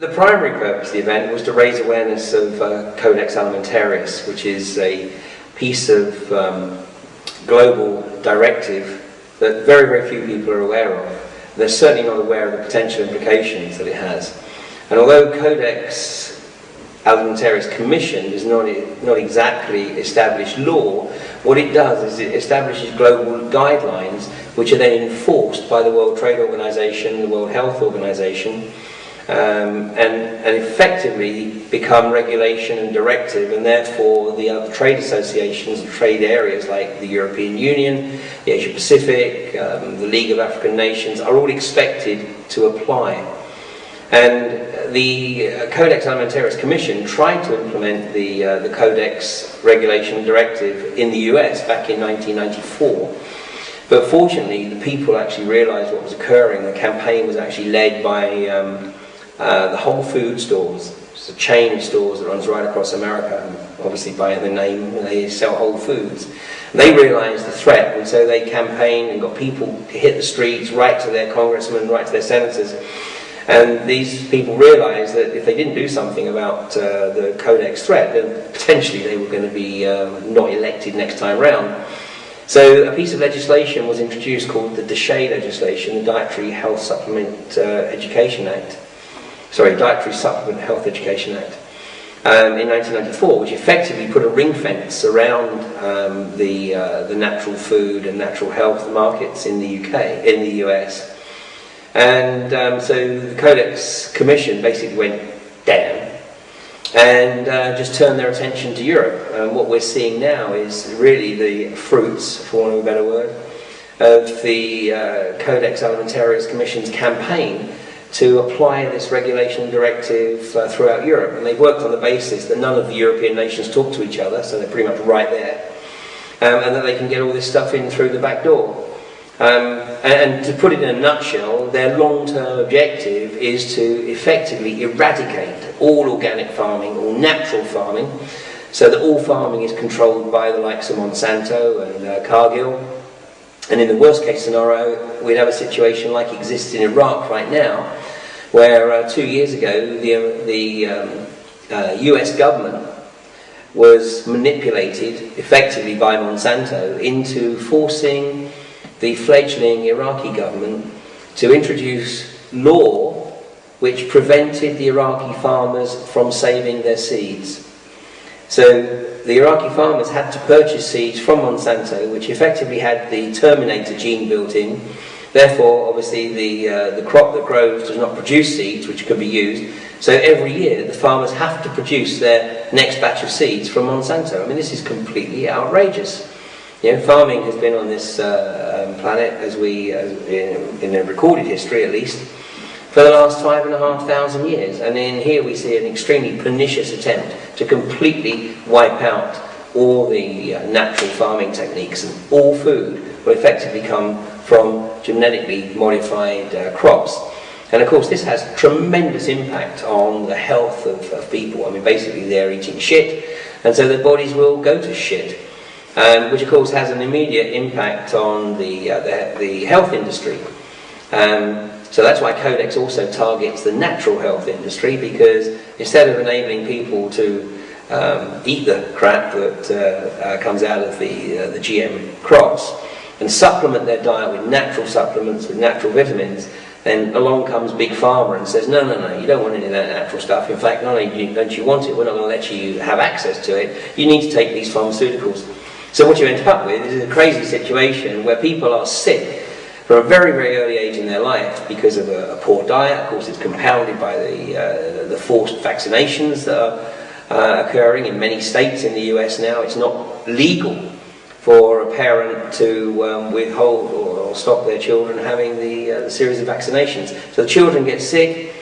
The primary purpose of the event was to raise awareness of Codex Alimentarius, which is a piece of global directive that very, very few people are aware of. They're certainly not aware of the potential implications that it has. And although Codex Alimentarius Commission is not exactly established law, what it does is it establishes global guidelines which are then enforced by the World Trade Organization, the World Health Organization, and effectively become regulation and directive, and therefore the other trade associations and trade areas like the European Union, the Asia Pacific, the League of African Nations are all expected to apply. And the Codex Alimentarius Commission tried to implement the Codex Regulation and Directive in the US back in 1994. But fortunately, the people actually realized what was occurring. The campaign was actually led by the Whole Food stores. It's a chain of stores that runs right across America, and obviously by the name they sell Whole Foods. They realized the threat, and so they campaigned and got people to hit the streets, right to their congressmen, right to their senators. And these people realized that if they didn't do something about the Codex threat, then potentially they were going to be not elected next time round. So a piece of legislation was introduced called the DSHEA legislation, the Dietary Health Supplement Education Act. Sorry, Dietary Supplement Health Education Act, in 1994, which effectively put a ring fence around the natural food and natural health markets in the UK, in the US. And so the Codex Commission basically went damn and just turned their attention to Europe. And what we're seeing now is really the fruits, for want of a better word, of the Codex Alimentarius Commission's campaign to apply this regulation and directive throughout Europe. And they've worked on the basis that none of the European nations talk to each other, so they're pretty much right there, and that they can get all this stuff in through the back door. And to put it in a nutshell, their long-term objective is to effectively eradicate all organic farming, all natural farming, so that all farming is controlled by the likes of Monsanto and Cargill. And in the worst case scenario, we'd have a situation like exists in Iraq right now, where 2 years ago the US government was manipulated effectively by Monsanto into forcing the fledgling Iraqi government to introduce law which prevented the Iraqi farmers from saving their seeds. So the Iraqi farmers had to purchase seeds from Monsanto, which effectively had the Terminator gene built in. Therefore, obviously, the crop that grows does not produce seeds which could be used. So every year, the farmers have to produce their next batch of seeds from Monsanto. I mean, this is completely outrageous. You know, farming has been on this planet, in a recorded history at least, for the last 5,500 years. And in here we see an extremely pernicious attempt to completely wipe out all the natural farming techniques, and all food will effectively come from genetically modified crops. And of course this has tremendous impact on the health of people. I mean, basically they're eating shit, and so their bodies will go to shit. Which of course has an immediate impact on the health industry. So that's why Codex also targets the natural health industry, because instead of enabling people to eat the crap that comes out of the GM crops and supplement their diet with natural supplements, with natural vitamins, then along comes Big Pharma and says, no, you don't want any of that natural stuff. In fact, not only don't you want it, we're not going to let you have access to it. You need to take these pharmaceuticals. So what you end up with is a crazy situation where people are sick from a very, very early age in their life because of a poor diet. Of course, it's compounded by the forced vaccinations that are occurring in many states in the US now. It's not legal for a parent to withhold or stop their children having the series of vaccinations. So the children get sick.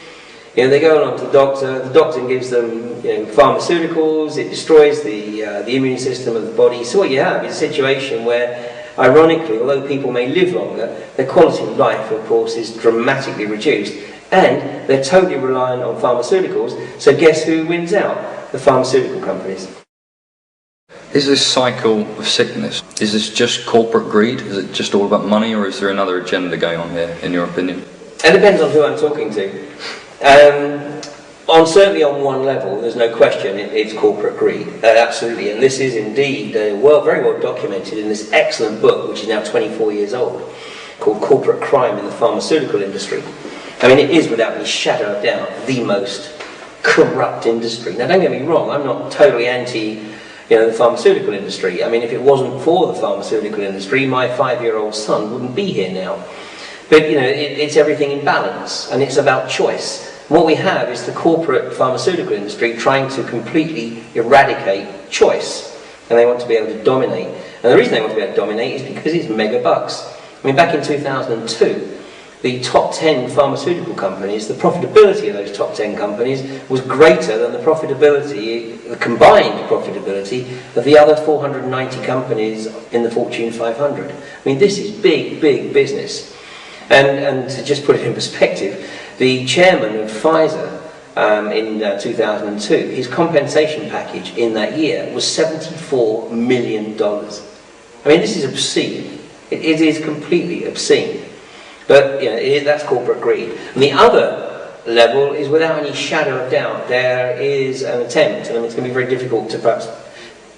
You know, they go along to the doctor gives them, you know, pharmaceuticals, it destroys the immune system of the body. So what you have is a situation where, ironically, although people may live longer, their quality of life, of course, is dramatically reduced. And they're totally reliant on pharmaceuticals, so guess who wins out? The pharmaceutical companies. Is this cycle of sickness, is this just corporate greed? Is it just all about money, or is there another agenda going on here, in your opinion? It depends on who I'm talking to. certainly on one level, there's no question, it's corporate greed, absolutely. And this is indeed very well documented in this excellent book, which is now 24 years old, called Corporate Crime in the Pharmaceutical Industry. I mean, it is without any shadow of doubt the most corrupt industry. Now, don't get me wrong, I'm not totally anti, the pharmaceutical industry. I mean, if it wasn't for the pharmaceutical industry, my 5-year-old son wouldn't be here now. But, it's everything in balance, and it's about choice. What we have is the corporate pharmaceutical industry trying to completely eradicate choice, and they want to be able to dominate. And the reason they want to be able to dominate is because it's mega bucks. I mean, back in 2002, the top 10 pharmaceutical companies, the profitability of those top 10 companies was greater than the profitability, the combined profitability of the other 490 companies in the Fortune 500. I mean, this is big, big business. And to just put it in perspective, the chairman of Pfizer in 2002, his compensation package in that year was $74 million. I mean, this is obscene. It is completely obscene. But that's corporate greed. And the other level is, without any shadow of doubt, there is an attempt, and it's going to be very difficult to perhaps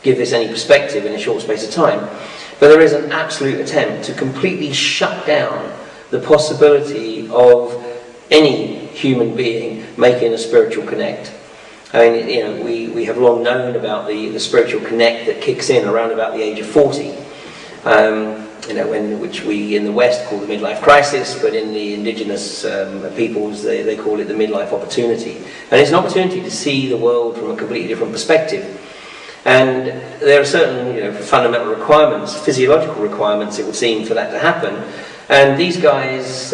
give this any perspective in a short space of time, but there is an absolute attempt to completely shut down the possibility of any human being making a spiritual connect. I mean, we have long known about the spiritual connect that kicks in around about the age of 40. Which we in the West call the midlife crisis, but in the indigenous peoples they call it the midlife opportunity. And it's an opportunity to see the world from a completely different perspective. And there are certain fundamental requirements, physiological requirements, it would seem, for that to happen. And these guys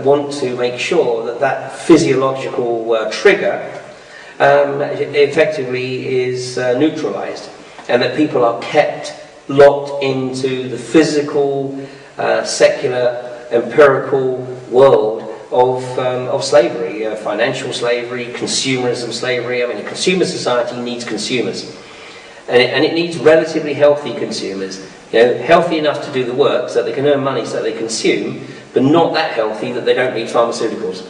want to make sure that physiological trigger effectively is neutralized, and that people are kept locked into the physical, secular, empirical world of slavery, financial slavery, consumerism slavery. I mean, a consumer society needs consumers, and it needs relatively healthy consumers, healthy enough to do the work so that they can earn money so that they consume, but not that healthy that they don't need pharmaceuticals.